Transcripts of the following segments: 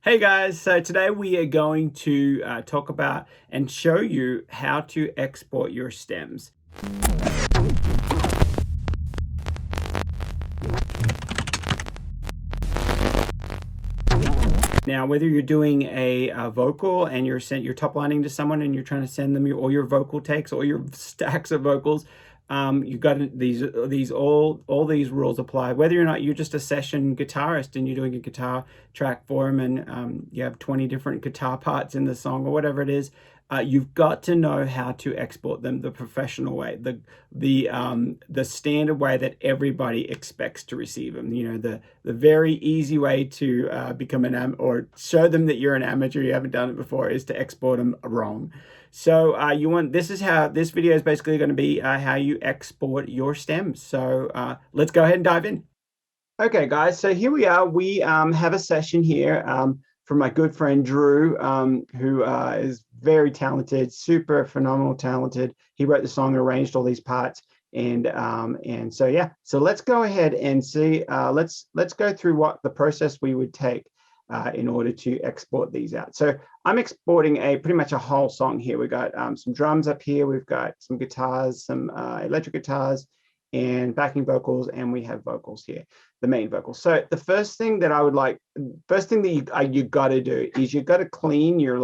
Hey guys, so today we are going to talk about and show you how to export your stems. Now, whether you're doing a vocal and you're top lining to someone and you're trying to send them all your vocal takes, all your stacks of vocals, you've got all these rules apply. Whether or not you're just a session guitarist and you're doing a guitar track for them, and you have 20 different guitar parts in the song or whatever it is, you've got to know how to export them the professional way, the standard way that everybody expects to receive them. You know, the very easy way to become an or show them that you're an amateur, you haven't done it before, is to export them wrong. So this is how this video is basically going to be how you export your stems. So let's go ahead and dive in. Okay, guys, so here we are. We have a session here from my good friend Drew, who is very talented, super phenomenal talented. He wrote the song and arranged all these parts. And so yeah, so let's go ahead and see. Let's go through what the process we would take in order to export these out. So I'm exporting pretty much a whole song here. We've got some drums up here. We've got some guitars, some electric guitars, and backing vocals, and we have vocals here, the main vocals. So the first thing that you got to do is you got to clean your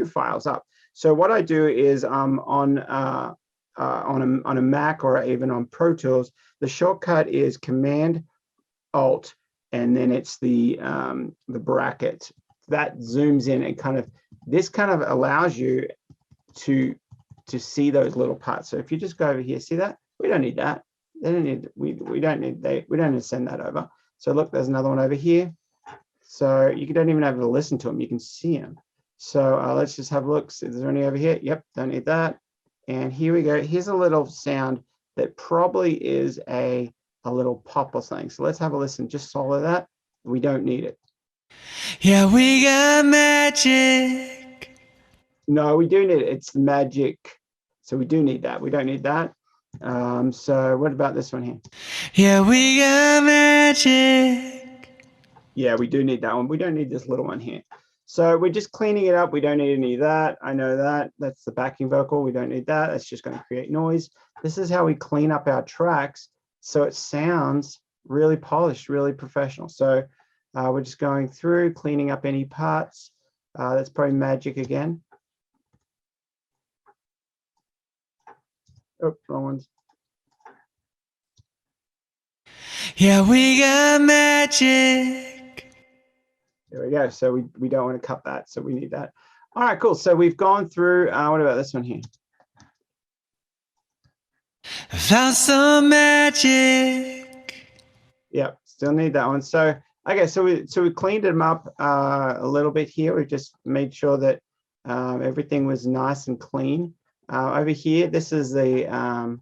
files up. So what I do is on a Mac or even on Pro Tools, the shortcut is Command Alt, and then it's the bracket that zooms in and this kind of allows you to see those little parts. So if you just go over here, see that? We don't need that. We don't need to send that over. So look, there's another one over here. So you don't even have to listen to them. You can see them. So let's just have a look. Is there any over here? Yep, don't need that. And here we go. Here's a little sound that probably is a little pop or something. So let's have a listen. Just solo that. We don't need it. Yeah, we got magic. No, we do need it. It's magic. So we do need that. We don't need that. So what about this one here? Yeah, we got magic. Yeah, we do need that one. We don't need this little one here. So we're just cleaning it up. We don't need any of that. I know that. That's the backing vocal. We don't need that. That's just going to create noise. This is how we clean up our tracks so it sounds really polished, really professional. So we're just going through, cleaning up any parts. That's probably magic again. Oh, wrong ones. Yeah, we got magic. There we go. So we don't want to cut that. So we need that. All right, cool. So we've gone through. What about this one here? Found some magic. Yep, still need that one. So okay, so we cleaned them up a little bit here. We just made sure that everything was nice and clean. Over here, this is an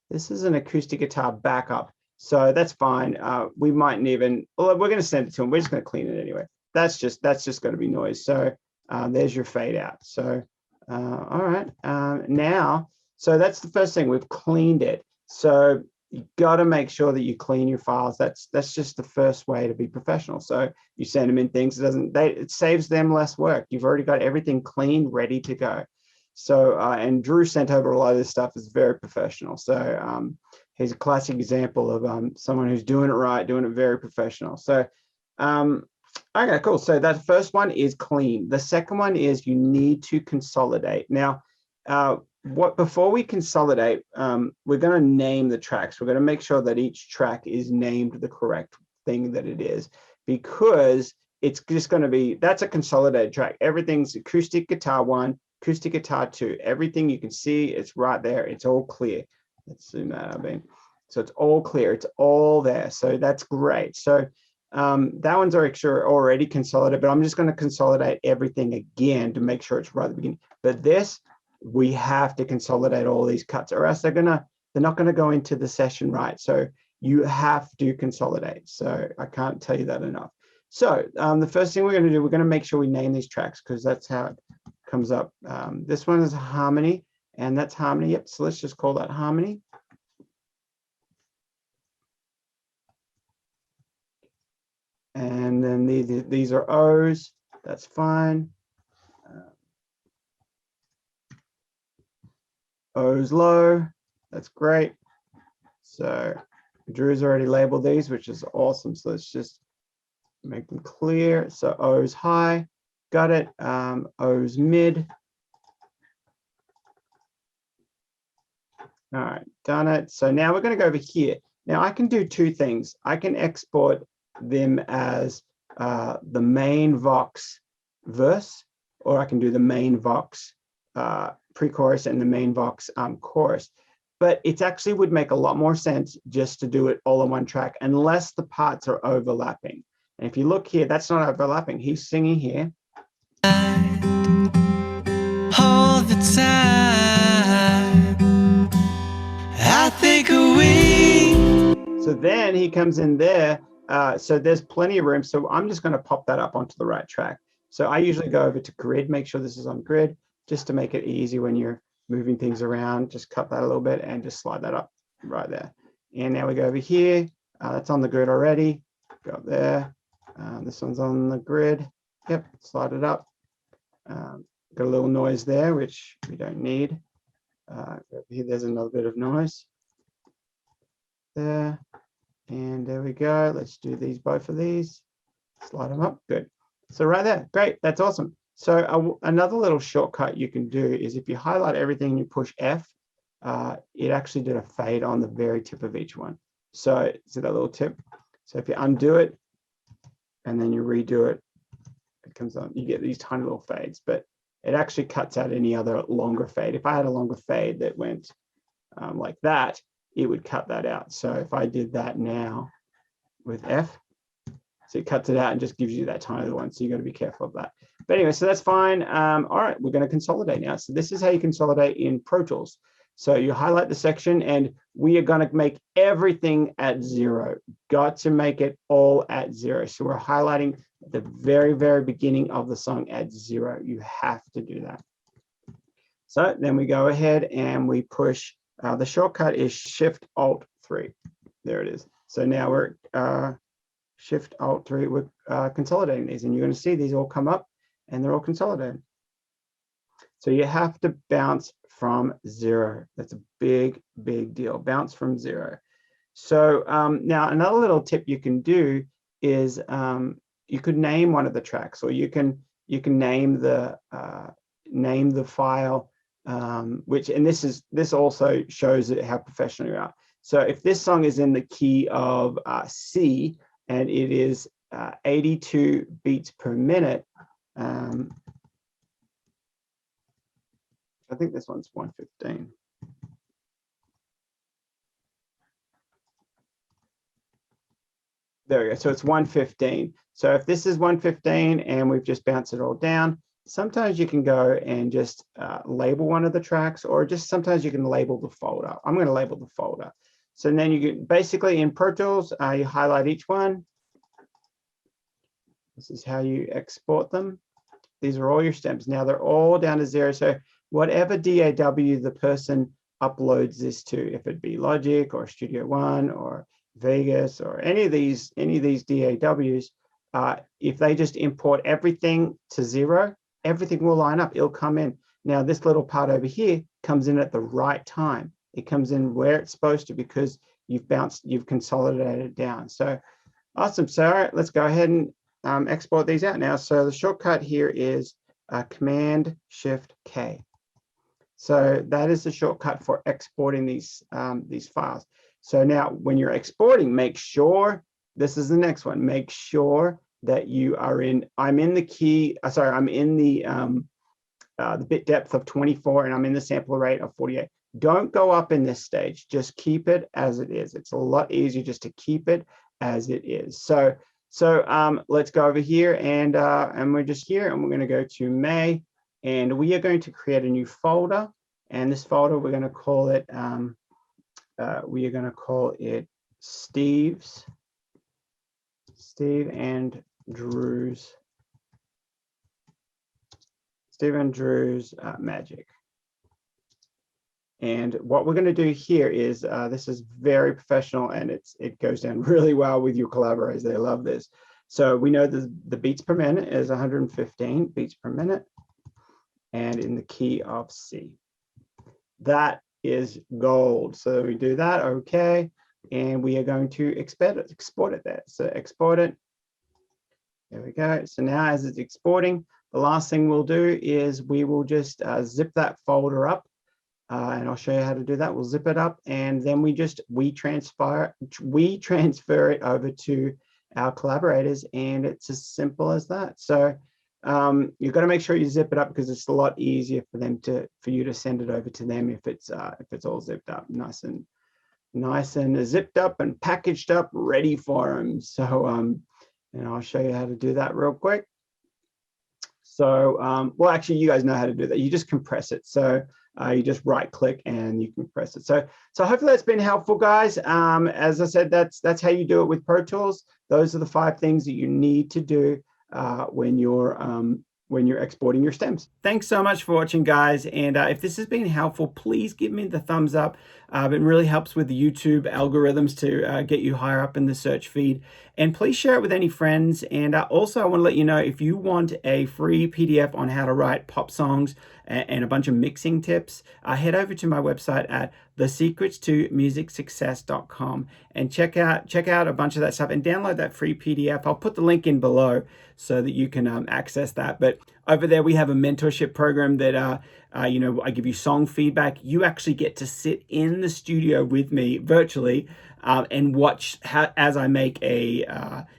acoustic guitar backup, so that's fine. We mightn't even. Well, we're going to send it to them. We're just going to clean it anyway. That's just going to be noise. So there's your fade out. So all right, now. So that's the first thing. We've cleaned it. So you got to make sure that you clean your files. That's just the first way to be professional. So you send them in things. It saves them less work. You've already got everything clean, ready to go. So and Drew sent over a lot of this stuff. Is very professional. So he's a classic example of someone who's doing it right, doing it very professional. So okay, cool. So that first one is clean. The second one is you need to consolidate. Now, before we consolidate, we're going to name the tracks. We're going to make sure that each track is named the correct thing that it is, because it's just going to be, that's a consolidated track. Everything's acoustic guitar 1, acoustic guitar 2. Everything you can see, it's right there. It's all clear. Let's zoom that out. So it's all clear. It's all there. So that's great. So that one's already consolidated, but I'm just going to consolidate everything again to make sure it's right at the beginning. But this, we have to consolidate all these cuts, or else they're not going to go into the session right. So you have to consolidate. So I can't tell you that enough. So the first thing we're going to do, we're going to make sure we name these tracks, because that's how it comes up. This one is harmony, and that's harmony. Yep. So let's just call that harmony. And then these are O's. That's fine. O's low, that's great. So Drew's already labeled these, which is awesome. So let's just make them clear. So O's high, got it. O's mid. All right, done it. So now we're going to go over here. Now I can do two things. I can export them as the main Vox verse, or I can do the main Vox pre-chorus and the main Vox chorus. But it actually would make a lot more sense just to do it all on one track, unless the parts are overlapping. And if you look here, that's not overlapping. He's singing here. All the time, I think we. So then he comes in there. So there's plenty of room. So I'm just going to pop that up onto the right track. So I usually go over to grid, make sure this is on grid, just to make it easy when you're moving things around. Just cut that a little bit and just slide that up right there. And now we go over here. That's on the grid already. Go up there. This one's on the grid. Yep, slide it up. Got a little noise there, which we don't need. Over here, there's another bit of noise. There. And there we go. Let's do these, both of these. Slide them up. Good. So right there. Great. That's awesome. So another little shortcut you can do is if you highlight everything and you push F, it actually did a fade on the very tip of each one. So see that little tip? So if you undo it and then you redo it, it comes on. You get these tiny little fades, but it actually cuts out any other longer fade. If I had a longer fade that went like that, it would cut that out. So if I did that now with F, so it cuts it out and just gives you that tiny little one. So you got to be careful of that. But anyway, so that's fine. All right, we're going to consolidate now. So this is how you consolidate in Pro Tools. So you highlight the section and we are going to make everything at 0. Got to make it all at 0. So we're highlighting the very, very beginning of the song at 0. You have to do that. So then we go ahead and we push, the shortcut is Shift-Alt-3. There it is. So now we're Shift-Alt-3, we're consolidating these, and you're going to see these all come up and they're all consolidated. So you have to bounce from 0. That's a big, big deal. Bounce from 0. So now another little tip you can do is you could name one of the tracks, or you can name the file, which, and this also shows how professional you are. So if this song is in the key of C and it is 82 beats per minute, I think this one's 115. There we go. So it's 115. So if this is 115 and we've just bounced it all down, sometimes you can go and just label one of the tracks, or just sometimes you can label the folder. I'm going to label the folder. So then you can basically in Pro Tools, you highlight each one. This is how you export them. These are all your stems. Now they're all down to 0. So whatever DAW the person uploads this to, if it be Logic or Studio One or Vegas or any of these DAWs, if they just import everything to 0, everything will line up. It'll come in. Now this little part over here comes in at the right time. It comes in where it's supposed to, because you've consolidated it down. So awesome. So all right, let's go ahead and export these out now. So the shortcut here is Command Shift K. So that is the shortcut for exporting these files. So now when you're exporting, make sure, this is the next one, make sure that you are in, I'm in the bit depth of 24 and I'm in the sample rate of 48. Don't go up in this stage, just keep it as it is. It's a lot easier just to keep it as it is. So let's go over here and we're just here and we're going to go to May, and we are going to create a new folder, and this folder we're going to call it Steve and Drew's Magic. And what we're going to do here is this is very professional, and it goes down really well with your collaborators. They love this. So we know the beats per minute is 115 beats per minute, and in the key of C. That is gold. So we do that, okay, and we are going to export it there. So export it. There we go. So now as it's exporting, the last thing we'll do is we will just zip that folder up, and I'll show you how to do that. We'll zip it up, and then we transfer it over to our collaborators, and it's as simple as that. So you've got to make sure you zip it up, because it's a lot easier for you to send it over to them if it's all zipped up, nice and zipped up and packaged up, ready for them. So and I'll show you how to do that real quick. So well, actually, you guys know how to do that. You just compress it. So you just right click and you compress it. So hopefully that's been helpful, guys. As I said, that's how you do it with Pro Tools. Those are the 5 things that you need to do when you're exporting your stems. Thanks so much for watching, guys. And if this has been helpful, please give me the thumbs up. It really helps with the YouTube algorithms to get you higher up in the search feed. And please share it with any friends. And also, I want to let you know, if you want a free PDF on how to write pop songs and a bunch of mixing tips, head over to my website at thesecrets2musicsuccess.com and check out a bunch of that stuff and download that free PDF. I'll put the link in below so that you can access that. But over there, we have a mentorship program that I give you song feedback. You actually get to sit in the studio with me virtually and watch as I make a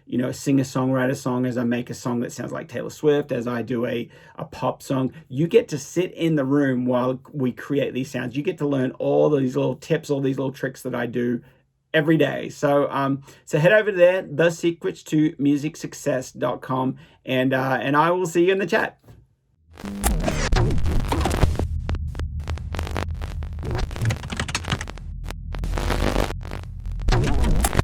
singer-songwriter song, as I make a song that sounds like Taylor Swift, as I do a pop song. You get to sit in the room while we create these sounds. You get to learn all these little tips, all these little tricks that I do every day. So head over there, thesecrets2musicsuccess.com, and I will see you in the chat.